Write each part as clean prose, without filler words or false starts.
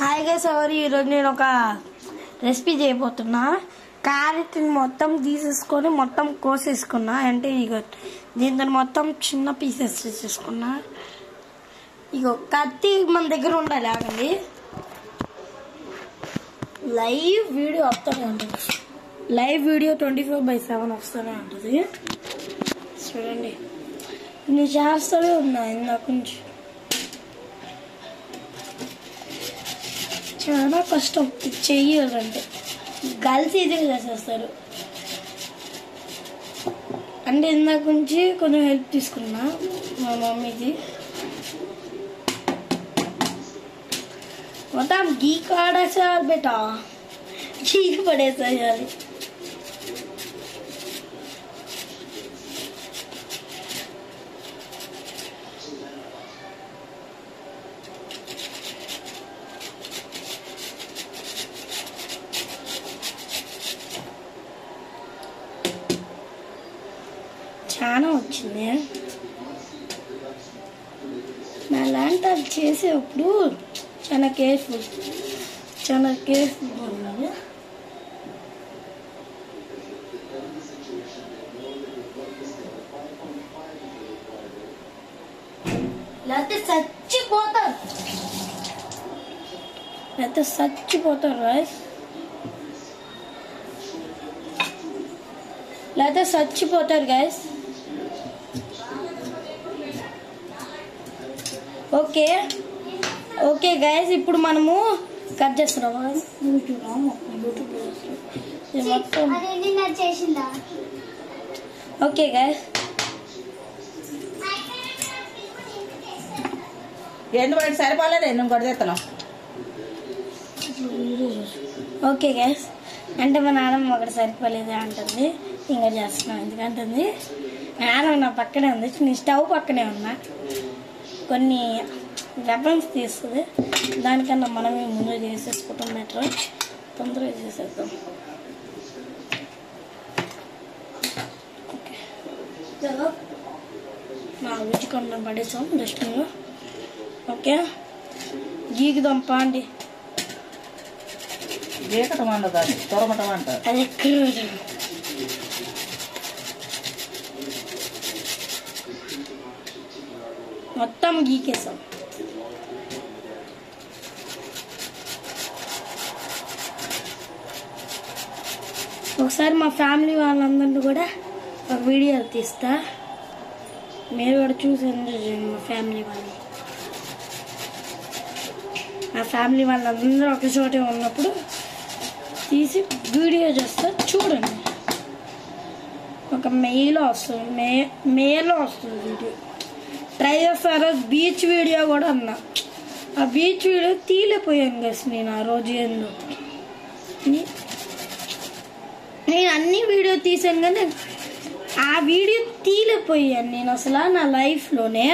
Hi guys, ఈరోజు నేను ఒక రెసిపీ చేయబోతున్నా. క్యారెట్ని మొత్తం తీసేసుకొని మొత్తం కోసేసుకున్నా. అంటే ఇక దీంతో మొత్తం చిన్న పీసెస్ చేసేసుకున్నా. ఇక కత్తి మన దగ్గర ఉండాలి. ఆగండి, లైవ్ వీడియో వస్తూనే ఉంటుంది. లైవ్ వీడియో 24/7 వస్తూనే ఉంటుంది. చూడండి, నేను చేస్తూనే ఉన్నా ఇందాక నుంచి. చాలా కష్టం చెయ్యాలంటే, గర్ల్స్ ఈజీగా చేసేస్తారు. అంటే ఇందాక నుంచి కొంచెం హెల్ప్ తీసుకున్నా మా మమ్మీకి. మొత్తం గీక్ ఆడేసారు బేటా, గీక్ పడేసేయాలి. చాలా వచ్చింది. నా లాంటి అది చేసేటప్పుడు చాలా కేర్ఫుల్ ఉన్నది. లేకపోతే చచ్చిపోతారు రైస్, లేకపోతే చచ్చిపోతారు గైస్. ఓకే గైస్, ఇప్పుడు మనము కట్ చేస్తున్నాము. ఓకే గైస్, సరిపోలేదు నువ్వు కొడతాను. ఓకే గైస్, అంటే మా నాన్నమ్మ ఒకటి సరిపోలేదు అంటుంది. ఇంకా చేస్తున్నాం ఎందుకంటుంది. నాన్నమ్మ నా పక్కనే ఉంది, నేను స్టవ్ పక్కనే ఉన్నా. కొన్ని వెపన్స్ తీస్తుంది, దానికన్నా మనమే ముందు చేసేసుకుంటాం. బెటర్, తొందరగా చేసేద్దాం. ఓకే, నా రుచికొండ పడేసాం డస్ట్బిన్లో. ఓకే, గీకుదాం పాండి. గీకటం అంటారు, తొరమటం అంటారు. అది ఎక్కడ మొత్తం గీకేసాం. ఒకసారి మా ఫ్యామిలీ వాళ్ళందరినీ కూడా ఒక వీడియో తీస్తా, మీరు కూడా చూసి ఎంజాయ్ చేయండి. మా ఫ్యామిలీ వాళ్ళందరూ ఒక చోటే ఉన్నప్పుడు తీసి వీడియో చేస్తా, చూడండి. ఒక మేలో వస్తుంది వీడియో. ట్రై చేస్తారు. బీచ్ వీడియో కూడా అన్నా, ఆ బీచ్ వీడియో తీలేపోయాను గస్. నేను ఆ రోజు నేను అన్ని వీడియో తీసాను కానీ ఆ వీడియో తీలేపోయాను నేను అసలు నా లైఫ్లోనే.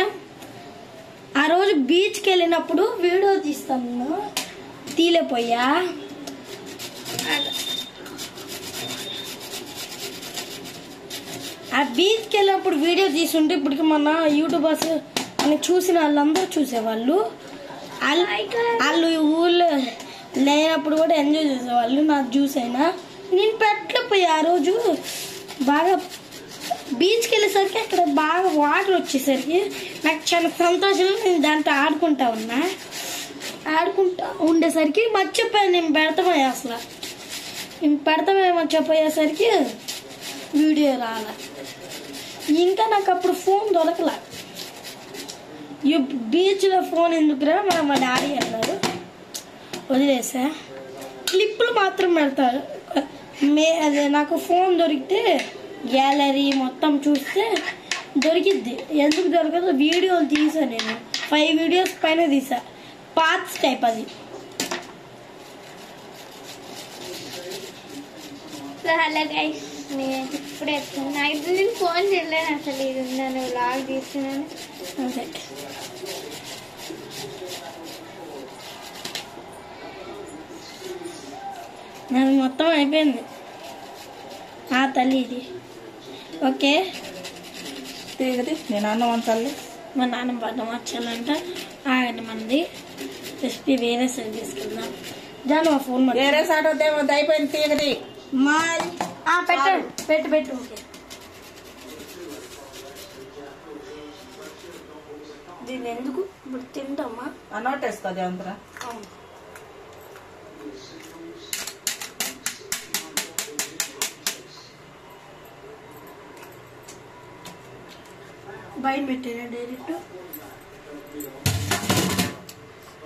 ఆ రోజు బీచ్కి వెళ్ళినప్పుడు వీడియో తీస్తాను, తీలేపోయా. ఆ బీచ్కి వెళ్ళినప్పుడు వీడియో తీసుంటే ఇప్పటికి మన యూట్యూబర్స్ అని చూసిన వాళ్ళందరూ చూసేవాళ్ళు. వాళ్ళు ఊళ్ళో లేనప్పుడు కూడా ఎంజాయ్ చేసేవాళ్ళు. నాకు జ్యూస్ అయినా నేను పెట్టలేకపోయా. ఆ రోజు బాగా బీచ్కి వెళ్ళేసరికి అక్కడ బాగా వాటర్ వచ్చేసరికి నాకు చాలా సంతోషంగా నేను దాంతో ఆడుకుంటా ఉండేసరికి మర్చిపోయాను. నేను పెడతామయ్యా, అసలు నేను మర్చిపోయేసరికి వీడియో రాలే. ఇంకా నాకు అప్పుడు ఫోన్ దొరకలే. ఈ బీచ్లో ఫోన్ ఎందుకురా మా డాడీ అన్నారు, వదిలేసా. క్లిప్పులు మాత్రం పెడతారు. అదే నాకు ఫోన్ దొరికితే గ్యాలరీ మొత్తం చూస్తే దొరికిద్ది. ఎందుకు దొరకదు, వీడియోలు తీసా నేను 5 వీడియోస్ పైన తీసా. పార్ట్స్ టైప్ అది. హలో గైస్, నేను ఇప్పుడే నైట్ నేను ఫోన్ చేయలేను అసలు. ఇది ఉన్నాను లాగ్ తీస్తున్నాను. అదే నాకు మొత్తం అయిపోయింది. ఆ తల్లి ఇది. ఓకే, నేను అన్నం వంచాలి. మా నాన్న పడ్డం వచ్చాలంట. ఆగండి, మంది రెసిపీ వేరే సైడ్ తీసుకెళ్దాం. జాను ఆ ఫోన్ వేరే సాట్ వద్దేమో అయిపోయింది తీగది మరి పెట్టు పెట్టు ఓకే. దీన్ని ఎందుకు ఇప్పుడు తింటామా? నోటేసుకోది అంతరా. బయట పెట్టేనా డైరెక్ట్?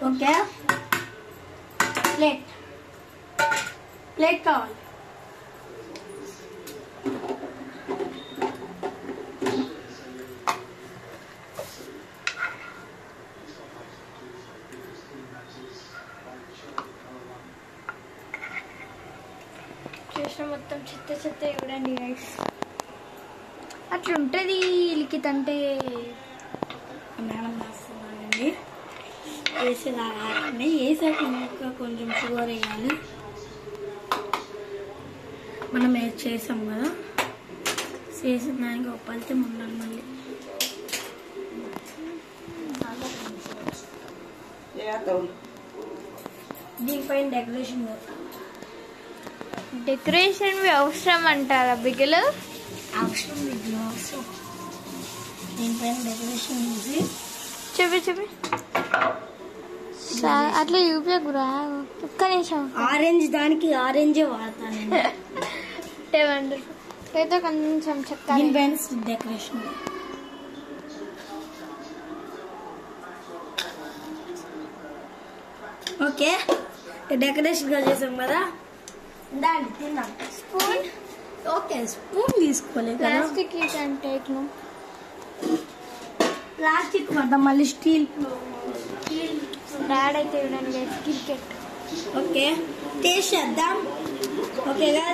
ఓకే ప్లేట్ కావాలి. చేసిన మొత్తం చెత్త చెత్త ఇవ్వడండి గైస్. అట్లుంటుంది లిఖిత్ అంటే. మేడం వేస్తున్నానండి. వేసేలాగానే వేసాక ఇంకా కొంచెం షుగర్ వేయాలి. మనం చేసాం కదా, చేసిన దానికి ఒక ఫలితం ఉండాలి. మళ్ళీ దీనిపైన డెకరేషన్ అవసరం అంటారా బిగులు? అవసరం బిగులు అవసరం. దీనిపైన డెకరేషన్ చేసి చెప్పి అట్లా చూపించకురా. ఒక్క నిమిషం. ఆరెంజ్ దానికి ఆరెంజే వాడతాను. అయితే కొంచెం చక్కగా దీనిపైన డెకరేషన్. ఓకే డెకరేషన్ గా చేసాం కదా, దాన్ని తిన్నాం. స్పూన్ ఓకే స్పూన్ తీసుకోలేదు. ప్లాస్టిక్ అంటే ప్లాస్టిక్ పడదాం మళ్ళీ స్టీల్. డాడ్ అయితే ఇవ్వడానికి క్రికెట్. ఓకే టేస్ట్ చేద్దాం. ఓకేగా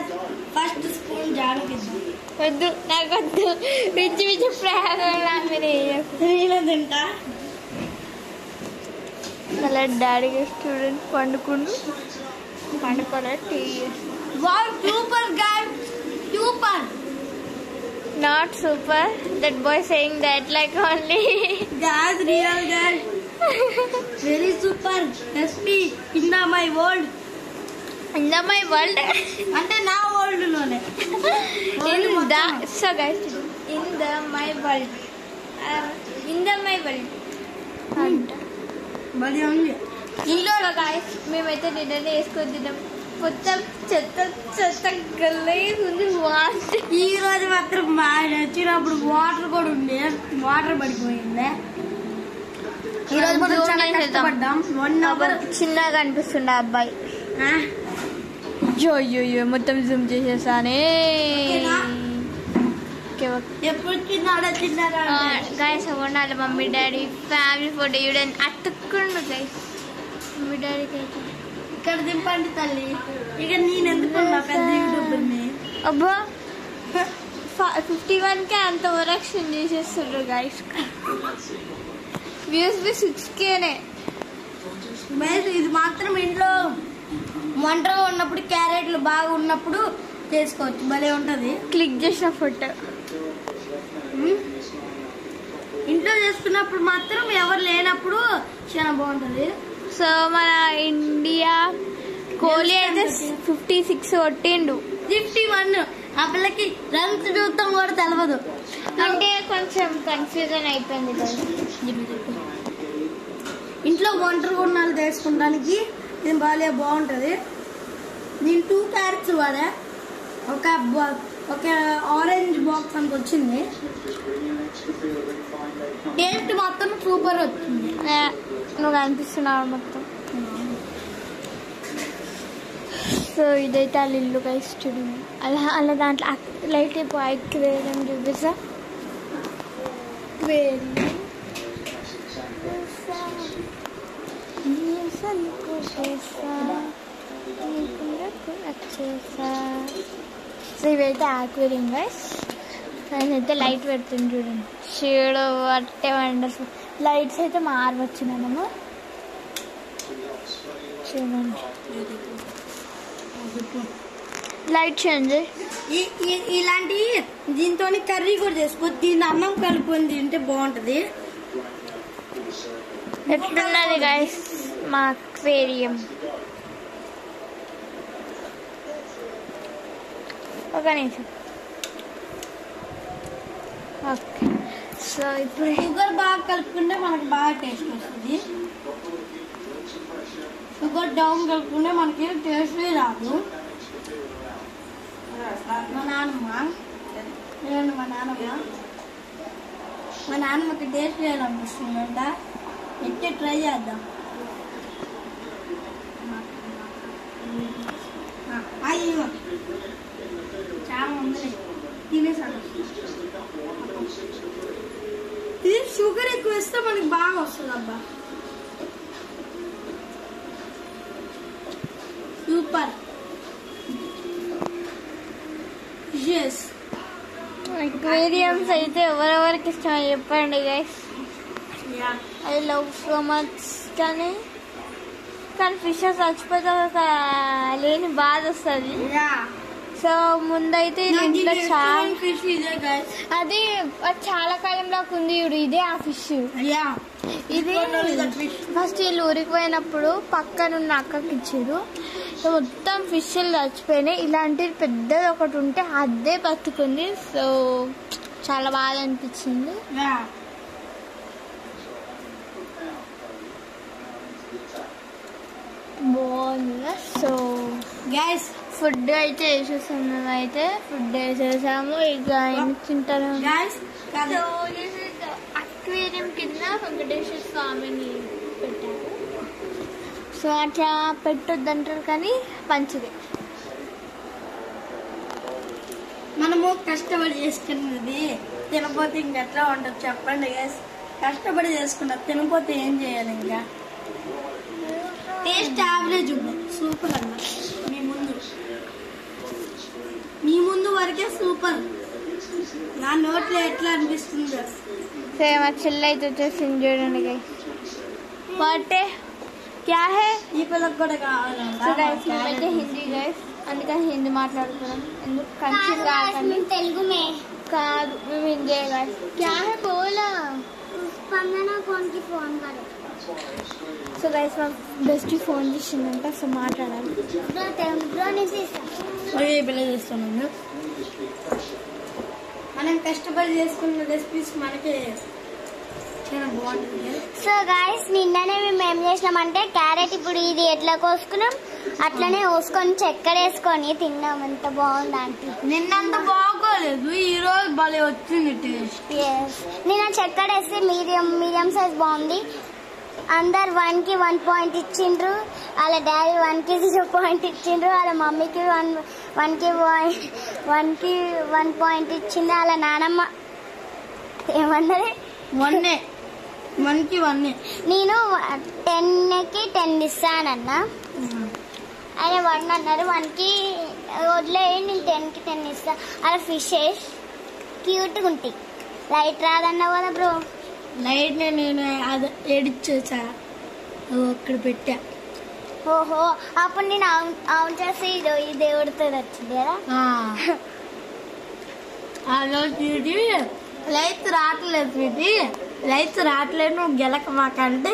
ఫస్ట్ స్పూన్ జాడకిద్దాం. వద్దు నాకు వద్దు. పిచ్చి పిచ్చి ప్రాణం నేను తింటా. అలా డాడీగా స్టూడెంట్ పండుకోలే టీ. సూపర్ గాడ్ super. Not super. That boy saying that like only. That's real guys. Very super. Recipe in my world. In my world. అంటే నా వరల్డ్ లోనే. So guys, in the my world. My world. అంట. బలి ఉంది. ఇంట్లో guys మేమైతే dinner చేసుకొని తిన్నాం. మొత్తం చెత్త చెత్త గల్లేజ్ ఉంది. ఈ రోజు మాత్రం వచ్చినప్పుడు వాటర్ కూడా ఉంది, వాటర్ పడిపోయింది. ఈ రోజు మనం చాలా కష్టపడ్డాం. 1 hour చిన్నగా అనిపిస్తుండే అబ్బాయి. జోయో మొత్తం జూమ్ చేసేసానే. ఎప్పుడు తిన్నారా గైస్? ఉండాలి మమ్మీ డాడీ ఫ్యామిలీ ఫోటో ఇవ్వడానికి అతుక్కుండు గైస్. మమ్మీ డాడీకి అయితే ఇక్కడ దింపండి తల్లి. ఇక నేను ఎందుకున్నా పెద్ద యూట్యూబర్ని. అబ్బా 51K అంత ఓవరాక్షన్ చేసేస్తుండ్రు గైస్. వ్యూస్ 6Kనే. ఇది మాత్రం ఇంట్లో వంటగా ఉన్నప్పుడు క్యారెట్లు బాగా ఉన్నప్పుడు చేసుకోవచ్చు, భలే ఉంటది. క్లిక్ చేసిన ఫోటో ఇంట్లో చేసుకున్నప్పుడు మాత్రం ఎవరు లేనప్పుడు చాలా బాగుంటది. సో మన ఇండియా కోహ్లీ అయితే 56 కొట్టిండు. 51. ఆ పిల్లకి రన్స్ చూస్తాం కూడా తెలవదు. అంటే కొంచెం కన్ఫ్యూజన్ అయిపోయింది కదా. ఇంట్లో ఒంటరి కొన్నాళ్ళు చేసుకుంటానికి ఇది బాగుంటది. నేను 2 క్యారెట్స్ వాడా. ఒక ఆరెంజ్ బాక్స్ అంత వచ్చింది. టేస్ట్ మొత్తం సూపర్ వచ్చింది. నువ్వు అనిపిస్తున్నావు మొత్తం. సో ఇదైతే వాళ్ళ ఇల్లు గైస్ చూడండి. అలా దాంట్లో లైట్ అయిపోయి అక్వేరియం చూపిస్తా. సో ఇవైతే అక్వేరియం గైస్. అయితే లైట్ పెడుతుంది చూడండి. షేడ్ అట్టే వండర్ఫుల్. లైట్స్ అయితే మార్వచ్చు మనము చూడండి. Light change. ఇలాంటి దీంతో కర్రీ కూడా చేసుకోవచ్చు. దీన్ని అన్నం కలుపుకొని తింటే బాగుంటది. ఎట్లున్నది గైస్ మా అక్వేరియం. ఒక నిమిషం. ఓకే, సో ఇప్పుడు షుగర్ బాగా కలుపుకుంటే మనకి బాగా టేస్ట్ వస్తుంది. షుగర్ డౌన్ కలుపుకుంటే మనకి టేస్ట్ రాదు. మా నాన్నమ్మకి టేస్ట్ చేయాలనిపిస్తుందంట. ఎట్టి ట్రై చేద్దాం. అయ్యో చాలా ఉంది, తినేసాను. ఇది షుగర్ ఎక్కువ వేస్తే మనకి బాగా వస్తుంది అబ్బా. సూపర్. yes అక్వేరియంస్ అయితే ఎవరెవరికి ఇష్టం చెప్పండి guys. I love so much. కానీ ఫిషెస్ చచ్చిపోతే ఒక లేని బాధ వస్తుంది. సో ముందైతే ఇంట్లో అది చాలా కాలం దాకా ఉంది చూడు, ఇదే ఆ ఫిష్. ఇది ఫస్ట్ వీళ్ళు ఊరికి పోయినప్పుడు పక్కనున్న అక్కకి ఇచ్చారు. సో మొత్తం ఫిష్లు చచ్చిపోయినాయి. ఇలాంటిది పెద్దది ఒకటి ఉంటే అదే బతుకుంది. సో చాలా బాగా అనిపించింది. బాగుంది. సో గైస్ ఫుడ్ అయితే వేసేసాము. ఫుడ్ వేసేసాము. ఇక తింటాను. అక్వేరియం కింద వెంకటేశ్వర స్వామిని పెట్టారు. సో అట్లా పెట్టొద్దంటారు కానీ మంచిది. మనము కష్టపడి చేసుకున్నది తినపోతే ఇంకెట్లా ఉంటుంది చెప్పండి గైస్. కష్టపడి చేసుకున్నది తినపోతే ఏం చేయాలి? ఇంకా టేస్ట్ యావరేజ్ ఉంది. సూపర్ అన్న. మీ ముందు వరకే సూపర్. నా నోట్లో ఎట్లా అనిపిస్తుందో సేమ్ మా చెల్లి అయితే వచ్చేసింది చూడండి గైస్. బర్త్డే క్యా హై? ఈ పిల్లకి కూడా కావాలంట. మేమైతే హిందీ గైస్, అందుకని హిందీ మాట్లాడుతున్నాం. ఎందుకు కన్ఫ్యూజ్ కాకండి. తెలుగు में కాదు, మేము హిందీ గైస్. క్యా హై బోలా? स्पंदना फोन की फोन करे. సో గైస్ మా బెస్ట్ ఫోన్ చేసిందంట. సో మాట్లాడాలి. పిల్ల చేస్తున్నాను. మనం కష్టపడి చేసుకున్న రెసిపీస్ మనకి చాలా బాగుంటుంది. సో గాయస్ నిన్ననే మేము ఏం చేసినామంటే క్యారెట్ ఇప్పుడు ఇది ఎట్లా కోసుకున్నాం అట్లనే కోసుకొని చక్కెర వేసుకొని తిన్నాం. ఎంత బాగుంది ఆంటీ. నిన్నంత బాగోలేదు, ఈ రోజు భలే వచ్చింది టేస్ట్. నిన్న చక్కెర వేస్తే మీడియం సైజ్ బాగుంది. అందరు 1కి 1 పాయింట్ ఇచ్చిండ్రు. వాళ్ళ డాడీ 1కి 0 పాయింట్ ఇచ్చిండ్రు. వాళ్ళ మమ్మీకి 1కి 1 పాయింట్ ఇచ్చింది. వాళ్ళ నానమ్మ ఏమన్నది? 1కి 1. నేను 10కి 10 ఇస్తానన్నా. ఆయన 1 అన్నారు. 1కి వదిలేయి, నేను 10కి 10 ఇస్తా. అలా ఫిషెస్ క్యూట్గా ఉంటాయి. లైట్ రాదన్నావు కదా బ్రో. లైట్ నేను అది ఎడిట్ చేసా, అక్కడ పెట్టా. ఓహో, అప్పుడు నేను అవును చేసి ఈ దేవుడితో వచ్చింది కదా. లైట్ రావట్లేదు స్వీటీ, లైట్స్ రావట్లేదు, నువ్వు గెలక మాకంటే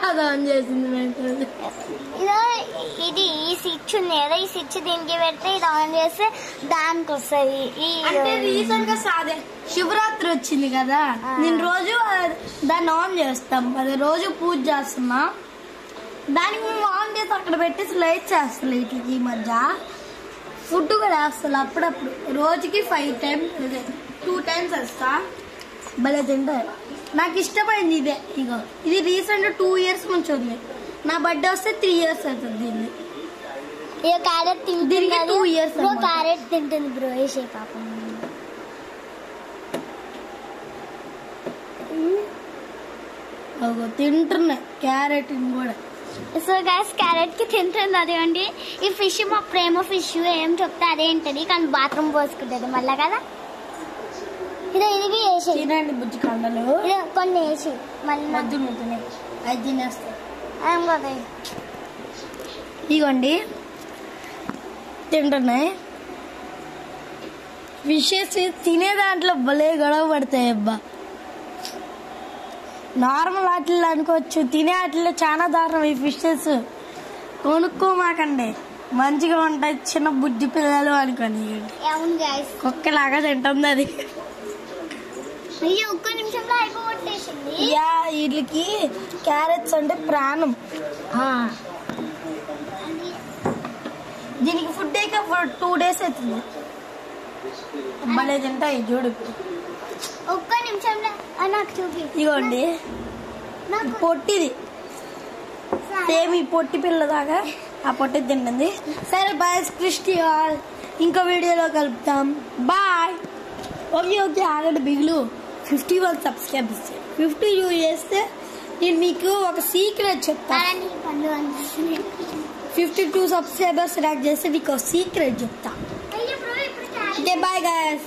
అది ఆన్ చేసింది. ఇది ఈ స్విచ్ ఉంది కదా, ఈ స్విచ్ దీనికి పెడితే ఇది ఆన్ చేస్తే దానికి వస్తుంది. అంటే రీసెంట్ గా శివరాత్రి వచ్చింది కదా, నేను రోజు దాన్ని ఆన్ చేస్తాం. అది రోజు పూజ చేస్తున్నా. దానికి మేము ఆన్ చేసి అక్కడ పెట్టేసి లైట్స్ వేస్తాం. ఈ మధ్య ఫుడ్ కూడా వేస్తాను అప్పుడప్పుడు. రోజుకి 5 times 2 times వేస్తా. భలే తింటారు. నాకు ఇష్టమైంది ఇదే. ఇగో ఇది రీసెంట్ 2 years నుంచి ఉంది. నా బర్త్డే వస్తే 3 years అవుతుంది. దీన్ని క్యారెట్ దీనికి 2 years. క్యారెట్ తింటుంది బ్రో. వేసే పాపం తింటున్నా క్యారెట్ కూడా. సో గైస్ క్యారెట్ కి తింటుంది. అదేండి ఈ ఫిష్ మా ప్రేమ ఫిష్ ఏం చెప్తే అదేంటది, కానీ బాత్రూమ్ పోసుకుంటుంది మళ్ళా కదా. ఇది వేసి తినండి బుజ్జి కండలు. ఇది కొన్ని వేసి మళ్ళీ అది తినేస్తా. కదా ఇగోండి తింటున్నాయి. ఫిషెస్ తినే దాంట్లో భలే గొడవ పడతాయి అబ్బా. నార్మల్ వాటిల్లో అనుకోవచ్చు, తినే వాటిల్లో చాలా దారుణం ఈ ఫిషెస్. కొనుక్కోమాకండి, మంచిగా ఉంటాయి. చిన్న బుజ్జి పిల్లలు అనుకోని అవును గైస్, కుక్కలాగా తింటుంది అది. అయ్యో ఒక్క నిమిషంలో అయిపోగొట్టేసింది. యా, వీళ్ళకి క్యారెట్స్ అంటే ప్రాణం. దీనికి ఫుడ్ అయ్యాక 2 days అవుతుంది. భలే తింటాయి చూడు. ఒక్క నిమిషంలో నాకు చూపి. ఇదిగోండి పొట్టిది, సేమ్ ఈ పొట్టి పిల్లదాకా ఆ పొట్టి తింటుంది. సరే బాయ్ క్రిస్టి ఆల్, ఇంకో వీడియోలో కలుపుతాం. బాయ్. ఓకే ఓకే ఆగండి, బిగులు 51 సబ్స్క్రైబర్స్. 52 చేస్తే నేను మీకు ఒక సీక్రెట్ చెప్తాను. 52 సబ్స్క్రైబర్స్ ర్యాక్ చేస్తే మీకు ఒక సీక్రెట్ చెప్తా. Okay bye guys.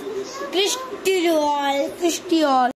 క్రిస్టి ఆల్.